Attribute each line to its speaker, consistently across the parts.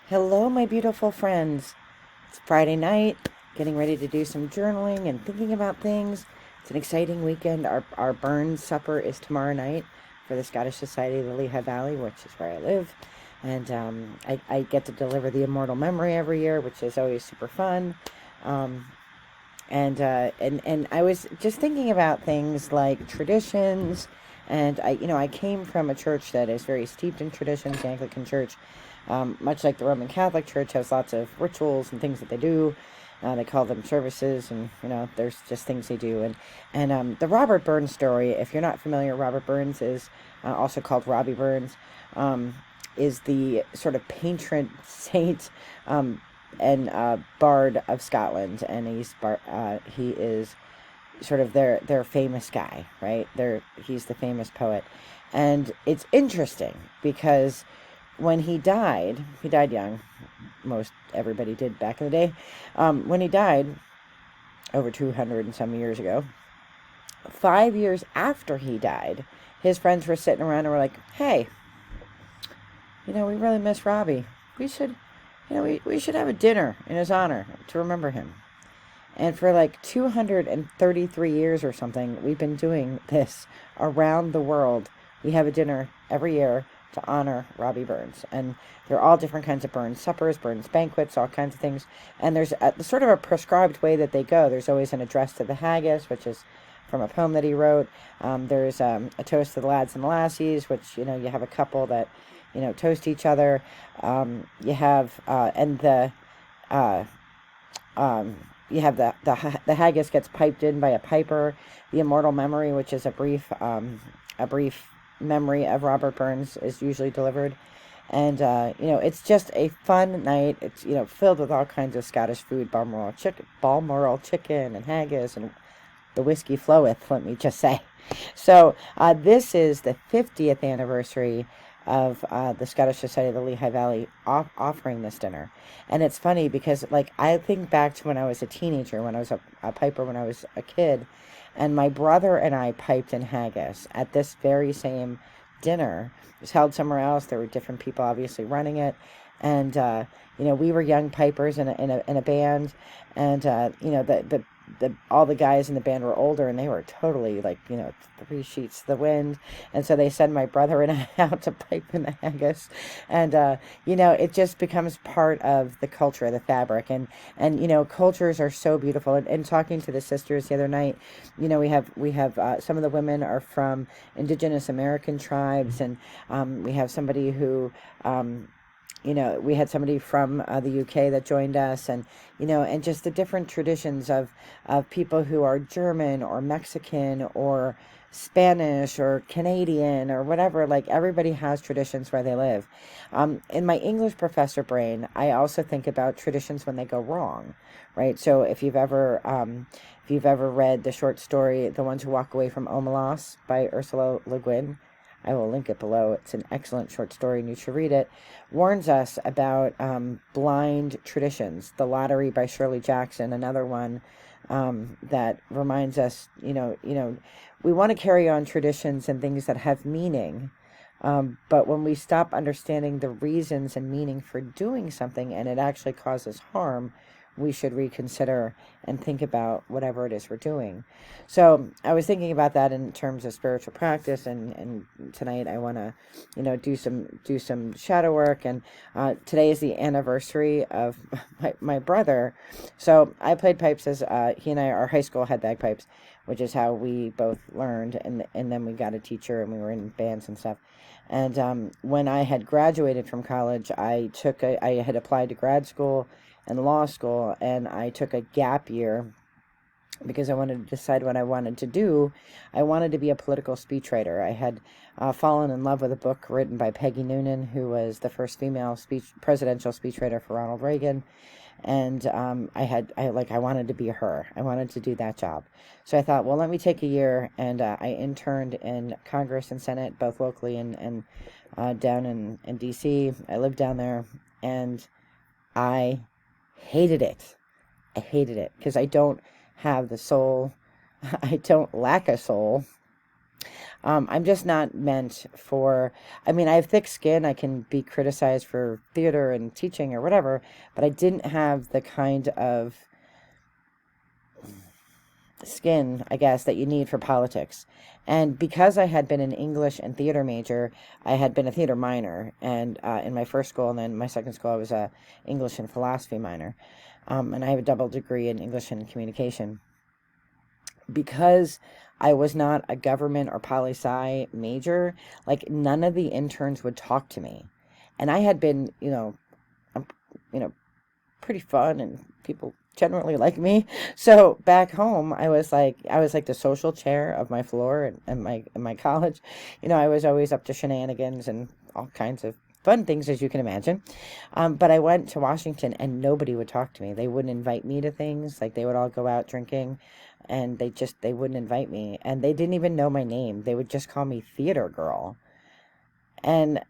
Speaker 1: Hello, my beautiful friends. It's Friday night, getting ready to do some journaling and thinking about things. It's an exciting weekend. Our Burns supper is tomorrow night for the Scottish Society of the Lehigh Valley, which is where I live. And I get to deliver the immortal memory every year, which is always super fun. Um, and I was just thinking about things like traditions, and I came from a church that is very steeped in traditions. The Anglican Church, much like the Roman Catholic Church, has lots of rituals and things that they do. They call them services, and there's just things they do. And the Robert Burns story, if you're not familiar, Robert Burns is also called Robbie Burns. Is the sort of patron saint and bard of Scotland, and he is sort of their famous guy, right? He's the famous poet, and it's interesting because when he died young. Most everybody did back in the day. When he died over 200 and some years ago, 5 years after he died, his friends were sitting around and were like, "Hey, we really miss Robbie. We should." We should have a dinner in his honor to remember him. And for like 233 years or something, we've been doing this around the world. We have a dinner every year to honor Robbie Burns. And there are all different kinds of Burns suppers, Burns banquets, all kinds of things. And there's sort of a prescribed way that they go. There's always an address to the haggis, which is from a poem that he wrote. There's a toast to the lads and lassies, which, you have a couple that, toast each other. You have, and the, you have the haggis gets piped in by a piper. The immortal memory, which is a brief memory of Robert Burns, is usually delivered. And it's just a fun night. It's filled with all kinds of Scottish food, Balmoral chicken, and haggis, and the whiskey floweth. Let me just say. So this is the 50th anniversary of the Scottish Society of the Lehigh Valley offering this dinner. And it's funny because, like, I think back to when I was a teenager, when I was a piper, when I was a kid, and my brother and I piped in haggis at this very same dinner. It was held somewhere else. There were different people obviously running it. And, we were young pipers in a band. And, all the guys in the band were older, and they were totally like, three sheets to the wind. And so they send my brother and I out to pipe in the haggis. And, it just becomes part of the culture, the fabric. And cultures are so beautiful. And talking to the sisters the other night, we have some of the women are from indigenous American tribes. And we have somebody who, we had somebody from the UK that joined us, and just the different traditions of people who are German or Mexican or Spanish or Canadian or whatever. Like, everybody has traditions where they live. In my English professor brain, I also think about traditions when they go wrong, right? So if you've ever read the short story "The Ones Who Walk Away from Omelas" by Ursula Le Guin, I will link it below. It's an excellent short story, and you should read it. Warns us about blind traditions. The Lottery by Shirley Jackson, another one that reminds us, we want to carry on traditions and things that have meaning. But when we stop understanding the reasons and meaning for doing something, and it actually causes harm, we should reconsider and think about whatever it is we're doing. So I was thinking about that in terms of spiritual practice, and tonight I want to, do some shadow work. And today is the anniversary of my brother. So I played pipes as he and I, our high school had bagpipes, which is how we both learned, and then we got a teacher and we were in bands and stuff. And when I had graduated from college, I had applied to grad school and law school, and I took a gap year because I wanted to decide what I wanted to do. I wanted to be a political speechwriter. I had fallen in love with a book written by Peggy Noonan, who was the first female presidential speechwriter for Ronald Reagan. And I wanted to be her. I wanted to do that job. So I thought, well, let me take a year, and I interned in Congress and Senate, both locally and down in D.C. I lived down there, and I hated it. I hated it because I don't have the soul. I don't lack a soul. I'm just not meant for, I mean, I have thick skin. I can be criticized for theater and teaching or whatever, but I didn't have the kind of skin, I guess, that you need for politics. And because I had been an English and theater major, I had been a theater minor. And in my first school, and then my second school, I was a English and philosophy minor. And I have a double degree in English and communication. Because I was not a government or poli-sci major, like none of the interns would talk to me. And I had been, you know, pretty fun and people generally like me. So back home, I was like the social chair of my floor in my college. I was always up to shenanigans and all kinds of fun things, as you can imagine. But I went to Washington and nobody would talk to me. They wouldn't invite me to things. Like they would all go out drinking and they wouldn't invite me, and they didn't even know my name. They would just call me theater girl. And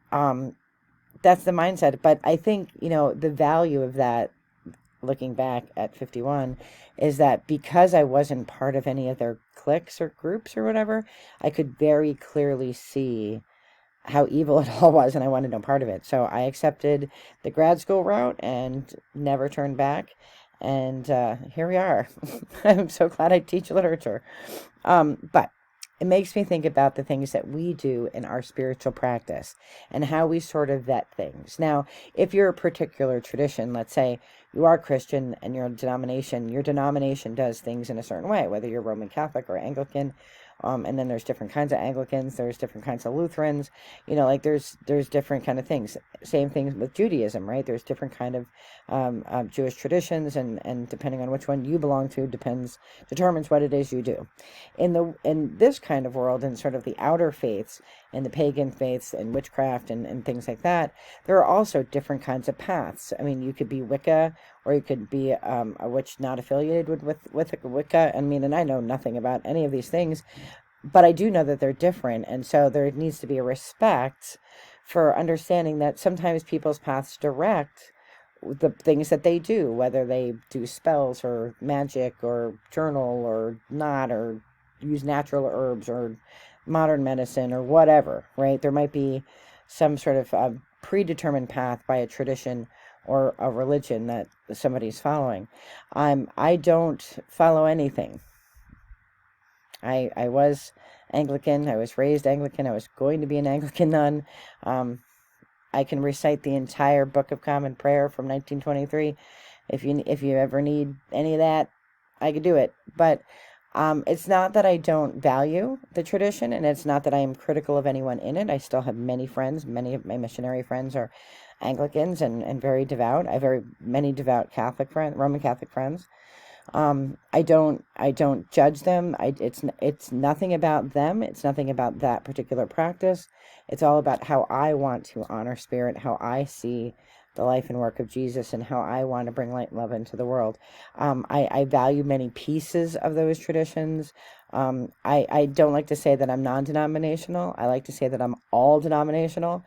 Speaker 1: that's the mindset. But I think, the value of that, looking back at 51, is that because I wasn't part of any of their cliques or groups or whatever, I could very clearly see how evil it all was, and I wanted no part of it. So I accepted the grad school route and never turned back. And here we are. I'm so glad I teach literature. But it makes me think about the things that we do in our spiritual practice and how we sort of vet things. Now, if you're a particular tradition, let's say you are Christian and your denomination does things in a certain way, whether you're Roman Catholic or Anglican. And then there's different kinds of Anglicans, there's different kinds of Lutherans, like there's different kind of things. Same thing with Judaism, right? There's different kind of Jewish traditions, and depending on which one you belong to determines what it is you do. In this kind of world, in sort of the outer faiths and the pagan faiths and witchcraft and things like that, there are also different kinds of paths. I mean, you could be Wicca, or you could be a witch not affiliated with Wicca. I mean, and I know nothing about any of these things, but I do know that they're different, and so there needs to be a respect for understanding that sometimes people's paths direct the things that they do, whether they do spells or magic or journal or not, or use natural herbs or modern medicine or whatever, right? There might be some sort of predetermined path by a tradition or a religion that somebody's following. I don't follow anything. I was Anglican. I was raised Anglican. I was going to be an Anglican nun. I can recite the entire Book of Common Prayer from 1923. If you ever need any of that, I could do it. But it's not that I don't value the tradition, and it's not that I am critical of anyone in it. I still have many friends. Many of my missionary friends are Anglicans and very devout. I have very many devout Catholic friends, Roman Catholic friends. I don't judge them. It's nothing about them. It's nothing about that particular practice. It's all about how I want to honor spirit, how I see the life and work of Jesus, and how I want to bring light and love into the world. I value many pieces of those traditions. I don't like to say that I'm non-denominational. I like to say that I'm all denominational.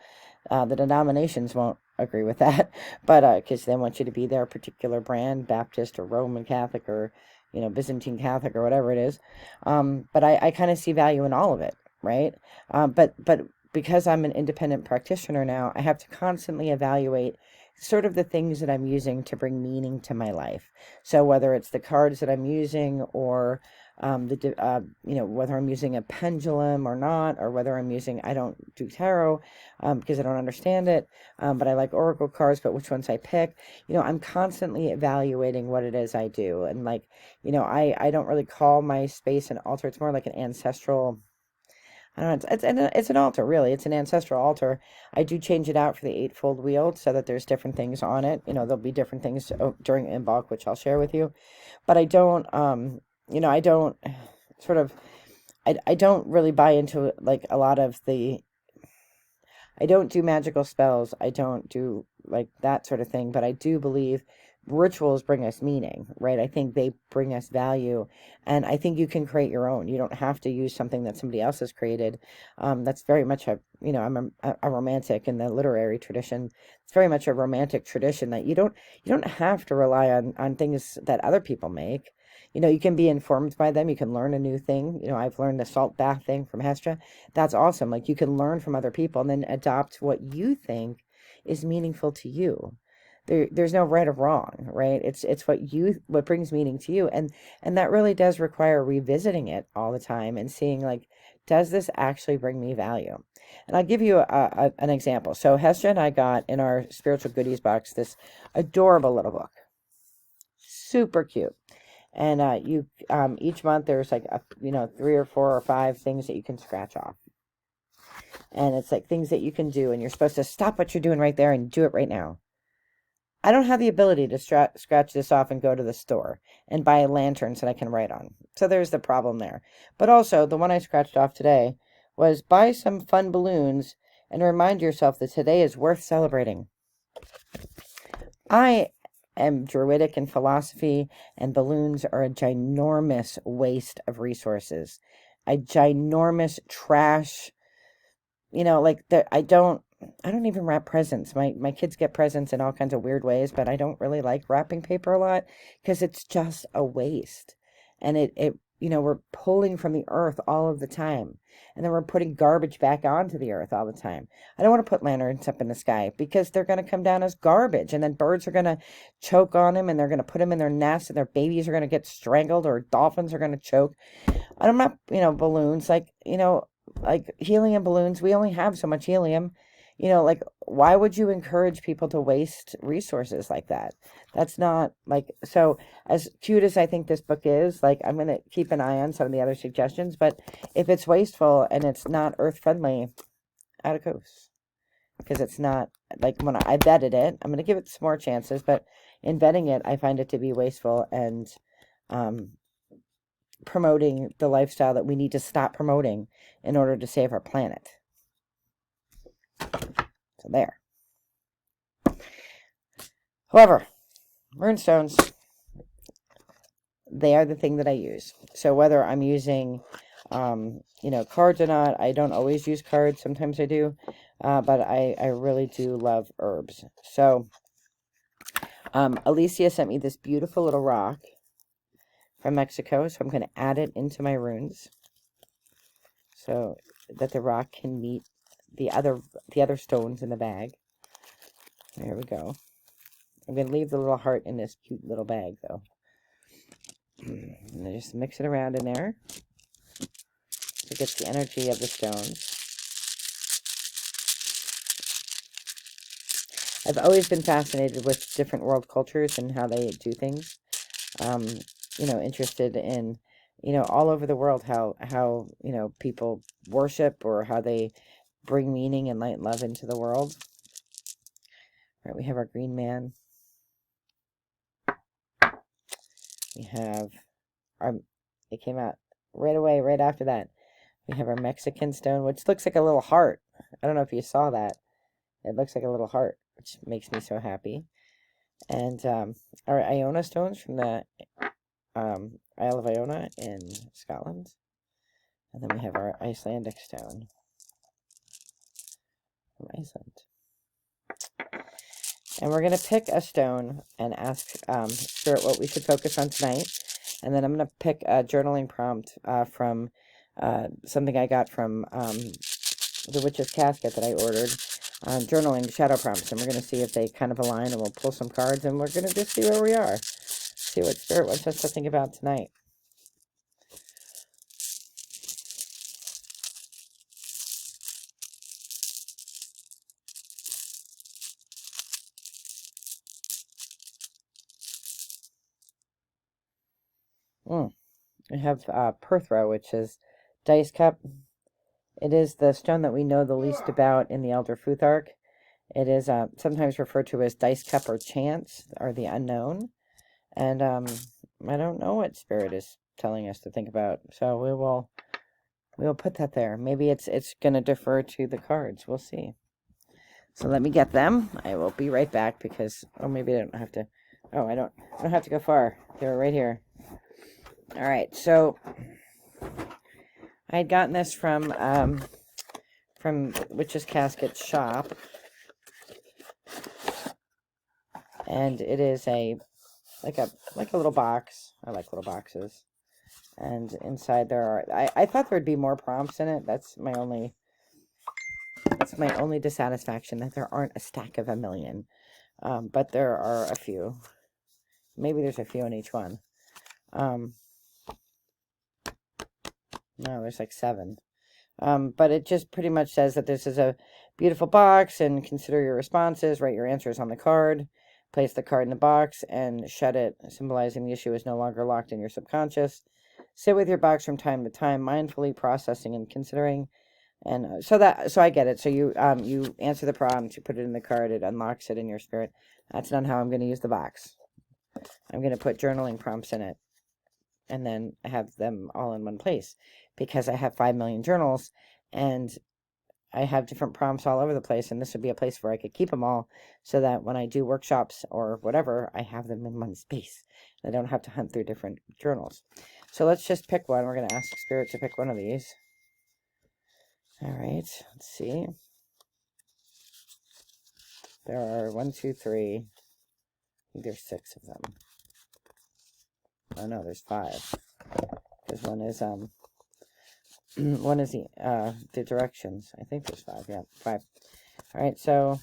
Speaker 1: The denominations won't agree with that, but because they want you to be their particular brand, Baptist or Roman Catholic or Byzantine Catholic or whatever it is. But I kind of see value in all of it, right? But because I'm an independent practitioner now, I have to constantly evaluate sort of the things that I'm using to bring meaning to my life. So whether it's the cards that I'm using, or whether I'm using a pendulum or not, or whether I don't do tarot because I don't understand it, but I like oracle cards, but which ones I pick, I'm constantly evaluating what it is I do. And I don't really call my space an altar. It's more like an ancestral, I don't know, it's an altar, really. It's an ancestral altar. I do change it out for the eightfold wheel so that there's different things on it. There'll be different things during Imbolc, which I'll share with you. But I don't, I don't sort of, I don't really buy into like a lot of I don't do magical spells. I don't do like that sort of thing, but I do believe rituals bring us meaning, right? I think they bring us value, and I think you can create your own. You don't have to use something that somebody else has created. That's very much I'm a romantic in the literary tradition. It's very much a romantic tradition that you don't have to rely on things that other people make. You know, you can be informed by them. You can learn a new thing. You know, I've learned the salt bath thing from Hestra. That's awesome. Like, you can learn from other people and then adopt what you think is meaningful to you. There's no right or wrong, right? It's what brings meaning to you, and that really does require revisiting it all the time and seeing, like, does this actually bring me value? And I'll give you an example. So Hestra and I got in our spiritual goodies box this adorable little book, super cute. And each month there's like 3 or 4 or 5 things that you can scratch off. And it's like things that you can do, and you're supposed to stop what you're doing right there and do it right now. I don't have the ability to scratch this off and go to the store and buy lanterns that I can write on. So there's the problem there. But also, the one I scratched off today was buy some fun balloons and remind yourself that today is worth celebrating. I am druidic in philosophy, and balloons are a ginormous waste of resources. A ginormous trash. You know, like, I don't even wrap presents. My kids get presents in all kinds of weird ways, but I don't really like wrapping paper a lot because it's just a waste. And we're pulling from the earth all of the time. And then we're putting garbage back onto the earth all the time. I don't want to put lanterns up in the sky because they're going to come down as garbage. And then birds are going to choke on them, and they're going to put them in their nests, and their babies are going to get strangled, or dolphins are going to choke. I'm not, balloons, like helium balloons. We only have so much helium. Like, why would you encourage people to waste resources like that? That's not, like, so as cute as I think this book is, like, I'm going to keep an eye on some of the other suggestions, but if it's wasteful and it's not earth friendly, out of course, because it's not, like, when I vetted it, I'm going to give it some more chances, but in vetting it, I find it to be wasteful and, promoting the lifestyle that we need to stop promoting in order to save our planet. So there. However, rune stones, they are the thing that I use. So whether I'm using, cards or not, I don't always use cards. Sometimes I do, but I really do love herbs. So Alicia sent me this beautiful little rock from Mexico, so I'm going to add it into my runes so that the rock can meet the other stones in the bag. There we go. I'm going to leave the little heart in this cute little bag, though. And I just mix it around in there so it gets the energy of the stones. I've always been fascinated with different world cultures and how they do things. Interested in, all over the world how people worship, or how they bring meaning and light and love into the world. All right, we have our green man. We have it came out right away, right after that. We have our Mexican stone, which looks like a little heart. I don't know if you saw that. It looks like a little heart, which makes me so happy. And our Iona stones from the Isle of Iona in Scotland. And then we have our Icelandic stone from Iceland. And we're going to pick a stone and ask Spirit what we should focus on tonight. And then I'm going to pick a journaling prompt from something I got from the Witch's Casket that I ordered. Journaling shadow prompts. And we're going to see if they kind of align, and we'll pull some cards, and we're going to just see where we are. See what Spirit wants us to think about tonight. We have Perthro, which is Dice Cup. It is the stone that we know the least about in the Elder Futhark. It is sometimes referred to as Dice Cup or Chance, or the unknown. And I don't know what Spirit is telling us to think about. So we will put that there. Maybe it's going to defer to the cards. We'll see. So let me get them. I will be right back because, maybe I don't have to. Oh, I don't have to go far. They're right here. All right, so I had gotten this from Witch's Casket shop, and it is a like a little box. I like little boxes. And inside there are, I thought there would be more prompts in it. That's my only dissatisfaction, that there aren't a stack of a million. But there are a few. Maybe there's a few in each one. No, there's like 7. But it just pretty much says that this is a beautiful box, and consider your responses, write your answers on the card, place the card in the box, and shut it, symbolizing the issue is no longer locked in your subconscious. Sit with your box from time to time, mindfully processing and considering. And so I get it. So you answer the prompt, you put it in the card, it unlocks it in your spirit. That's not how I'm going to use the box. I'm going to put journaling prompts in it, and then I have them all in one place, because I have 5 million journals, and I have different prompts all over the place, and this would be a place where I could keep them all, so that when I do workshops or whatever, I have them in one space. I don't have to hunt through different journals. So let's just pick one. We're going to ask Spirit to pick one of these. All right, let's see. There are 1, 2, 3. I think there's 6 of them. Oh no, there's 5. Because one is one is the directions. I think there's 5. Yeah, 5. All right, so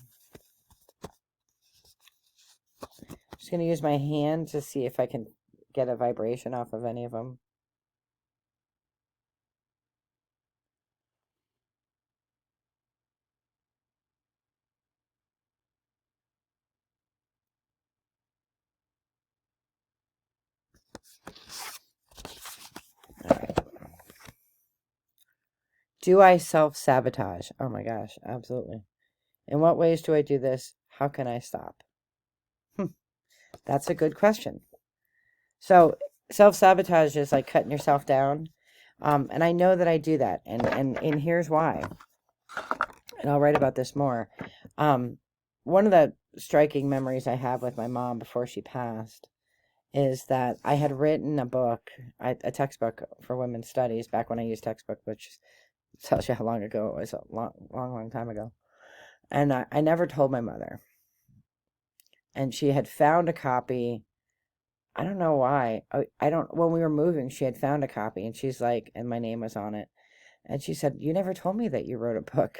Speaker 1: I'm just going to use my hand to see if I can get a vibration off of any of them. All right. Do I self-sabotage? Oh my gosh, absolutely. In what ways do I do this? How can I stop? That's a good question. So self-sabotage is like cutting yourself down. And I know that I do that. And here's why. And I'll write about this more. One of the striking memories I have with my mom before she passed is that I had written a book, a textbook for women's studies, back when I used textbook, which tells you how long ago it was, a long time ago. And I never told my mother. And she had found a copy. I don't know why. When we were moving, she had found a copy, and she's like, and my name was on it. And she said, "You never told me that you wrote a book."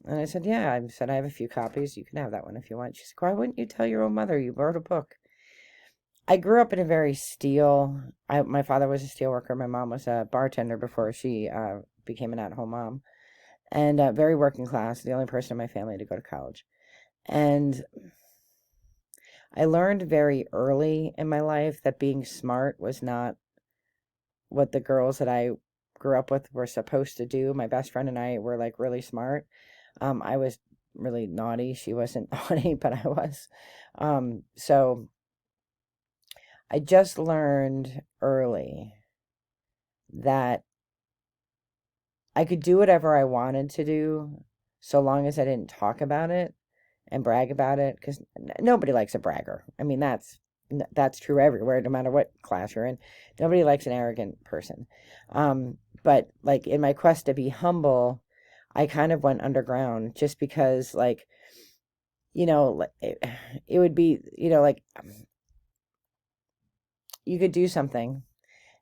Speaker 1: And I said, "Yeah." I said, "I have a few copies. You can have that one if you want." She's like, "Why wouldn't you tell your own mother you wrote a book?" I grew up in a very my father was a steel worker. My mom was a bartender before she became an at-home mom. And very working class, the only person in my family to go to college. And I learned very early in my life that being smart was not what the girls that I grew up with were supposed to do. My best friend and I were like really smart. I was really naughty. She wasn't naughty, but I was. So I just learned early that I could do whatever I wanted to do, so long as I didn't talk about it and brag about it, because nobody likes a bragger. I mean, that's true everywhere, no matter what class you're in. Nobody likes an arrogant person. But like in my quest to be humble, I kind of went underground, just because, like, it would be, like, you could do something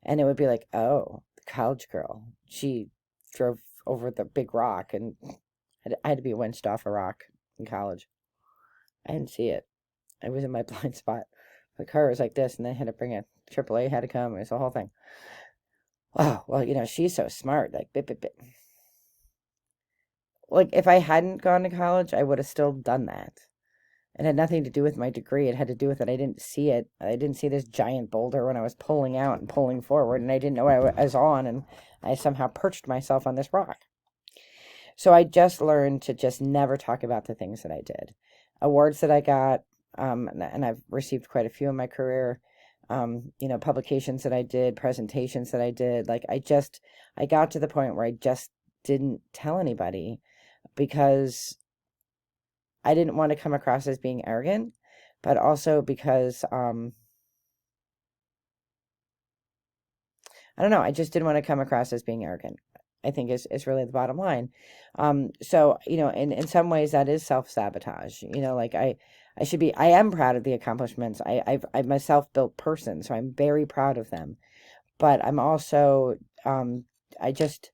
Speaker 1: and it would be like, "Oh, the college girl, she drove over the big rock," and I had to be winched off a rock in college. I didn't see it. I was in my blind spot. The car was like this, and they had to bring a AAA, had to come. It was the whole thing. Oh, well, she's so smart. Like, bit, bit, bit. Like, if I hadn't gone to college, I would have still done that. It had nothing to do with my degree. It had to do with that I didn't see it. I didn't see this giant boulder when I was pulling out and pulling forward, and I didn't know I was on, and I somehow perched myself on this rock. So I just learned to just never talk about the things that I did. Awards that I got, and I've received quite a few in my career, publications that I did, presentations that I did. Like, I got to the point where I just didn't tell anybody, because I didn't want to come across as being arrogant, but also because, I don't know, I just didn't want to come across as being arrogant, I think is really the bottom line. So, in some ways that is self-sabotage. Like I am proud of the accomplishments. I'm a self-built person, so I'm very proud of them. But I'm also, I just,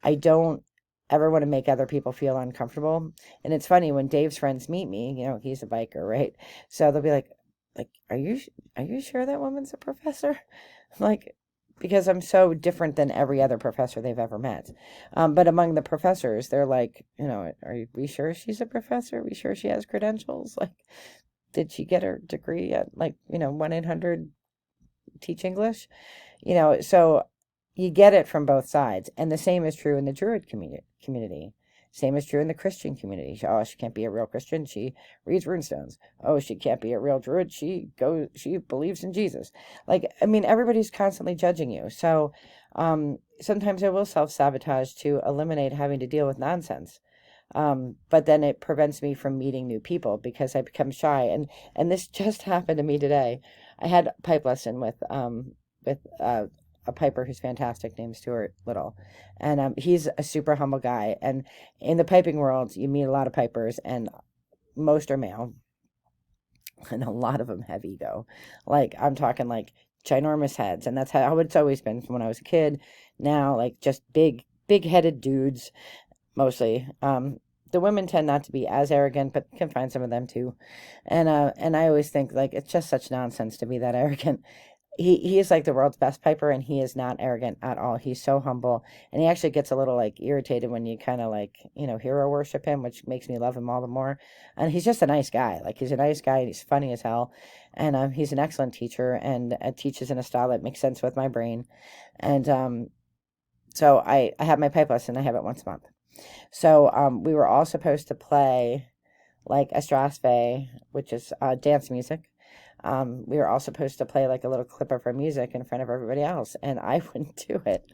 Speaker 1: I don't ever want to make other people feel uncomfortable. And it's funny when Dave's friends meet me, he's a biker, right? So they'll be like, are you sure that woman's a professor? I'm like, because I'm so different than every other professor they've ever met. But among the professors, they're like, we sure she's a professor? Are we sure she has credentials? Like, did she get her degree at 1-800 Teach English? So you get it from both sides. And the same is true in the Druid community. Same is true in the Christian community. Oh, she can't be a real Christian. She reads rune stones. Oh, she can't be a real Druid. She believes in Jesus. Everybody's constantly judging you. So sometimes I will self-sabotage to eliminate having to deal with nonsense. But then it prevents me from meeting new people because I become shy. And this just happened to me today. I had a pipe lesson with a piper who's fantastic named Stuart Little, and he's a super humble guy. And in the piping world, you meet a lot of pipers, and most are male, and a lot of them have ego. Like I'm talking like ginormous heads, and that's how it's always been from when I was a kid. Now, like just big headed dudes mostly. The women tend not to be as arrogant, but can find some of them too. And I always think like it's just such nonsense to be that arrogant. He is like the world's best piper, and he is not arrogant at all. He's so humble, and he actually gets a little like irritated when you kind of like hero worship him, which makes me love him all the more. And he's just a nice guy. Like he's a nice guy. And he's funny as hell, and he's an excellent teacher and teaches in a style that makes sense with my brain. And so I have my pipe lesson. I have it once a month. So we were all supposed to play like a Strasve, which is dance music. We were all supposed to play like a little clip of our music in front of everybody else, and I wouldn't do it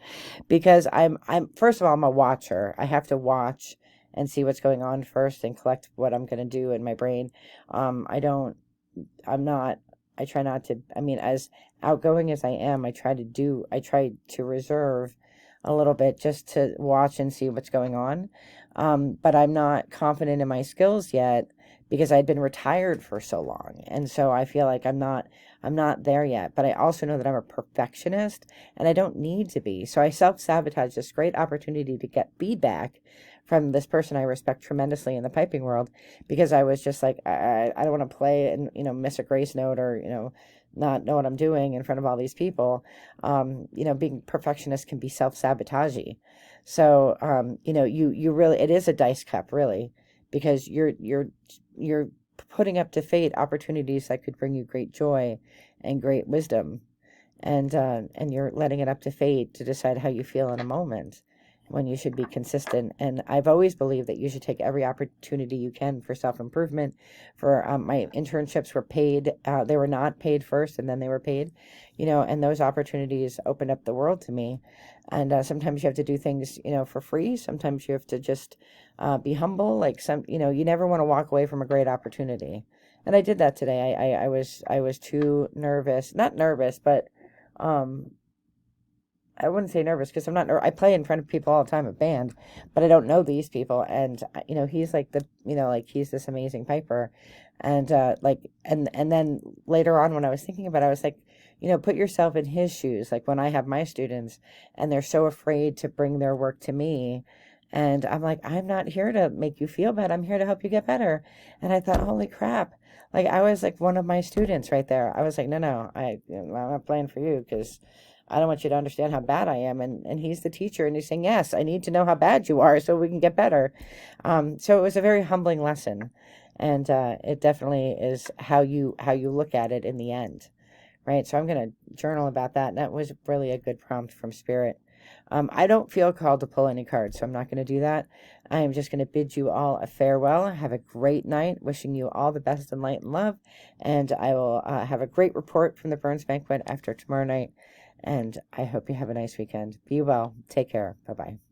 Speaker 1: because I'm first of all, I'm a watcher. I have to watch and see what's going on first and collect what I'm going to do in my brain. I don't. I'm not. I try not to. As outgoing as I am, I try to reserve a little bit just to watch and see what's going on. But I'm not confident in my skills yet because I'd been retired for so long. And so I feel like I'm not there yet, but I also know that I'm a perfectionist and I don't need to be. So I self-sabotage this great opportunity to get feedback from this person I respect tremendously in the piping world because I was just like, I don't want to play and, miss a grace note or, not know what I'm doing in front of all these people. Being perfectionist can be self-sabotagey. So, you really, it is a dice cup really, because you're putting up to fate opportunities that could bring you great joy and great wisdom. And you're letting it up to fate to decide how you feel in a moment when you should be consistent. And I've always believed that you should take every opportunity you can for self-improvement. For my internships were paid. They were not paid first, and then they were paid, and those opportunities opened up the world to me. And sometimes you have to do things, for free. Sometimes you have to just be humble. Like you never want to walk away from a great opportunity. And I did that today. I was too nervous, not nervous, but I wouldn't say nervous because I'm not. I play in front of people all the time, a band, but I don't know these people. And he's like he's this amazing piper, and and then later on when I was thinking about it, I was like, put yourself in his shoes. Like when I have my students, and they're so afraid to bring their work to me, and I'm like, I'm not here to make you feel bad. I'm here to help you get better. And I thought, holy crap. Like I was like one of my students right there. I was like, no, I'm not playing for you because I don't want you to understand how bad I am. And he's the teacher, and he's saying, yes, I need to know how bad you are so we can get better. So it was a very humbling lesson, and it definitely is how you look at it in the end, right? So I'm going to journal about that, and that was really a good prompt from Spirit. I don't feel called to pull any cards, so I'm not going to do that. I am just going to bid you all a farewell. Have a great night. Wishing you all the best in light and love. And I will have a great report from the Burns Banquet after tomorrow night. And I hope you have a nice weekend. Be well. Take care. Bye-bye.